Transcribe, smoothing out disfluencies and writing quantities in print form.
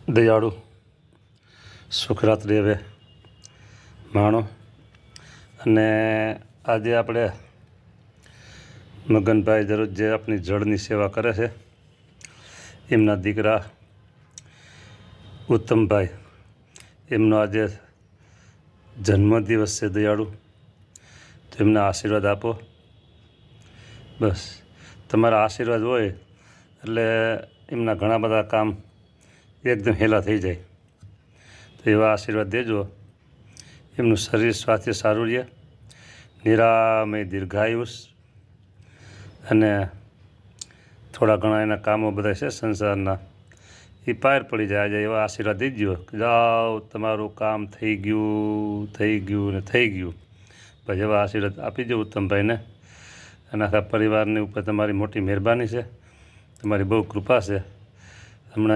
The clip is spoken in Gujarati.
દયાળુ સુખરાત્રિ હવે માણો. અને આજે આપણે મગનભાઈ દરરોજ જે આપણી જળની સેવા કરે છે એમના દીકરા ઉત્તમભાઈ, એમનો આજે જન્મદિવસ છે દયાળુ, તો એમના આશીર્વાદ આપો. બસ તમારા આશીર્વાદ હોય એટલે એમના ઘણા બધા કામ એકદમ હેલા થઈ જાય. તો એવા આશીર્વાદ દેજો. એમનું શરીર સ્વાસ્થ્ય સારું રહે, નિરામય દીર્ઘાયુષ, અને થોડા ઘણા એના કામો બધા છે સંસારના એ પાર પડી જાય. આજે એવા આશીર્વાદ દેજો કે જાઓ તમારું કામ થઈ ગયું ને થઈ ગયું. પછી એવા આશીર્વાદ આપી દો ઉત્તમભાઈને. અને આખા પરિવારની ઉપર તમારી મોટી મહેરબાની છે, તમારી બહુ કૃપા છે. હમણાં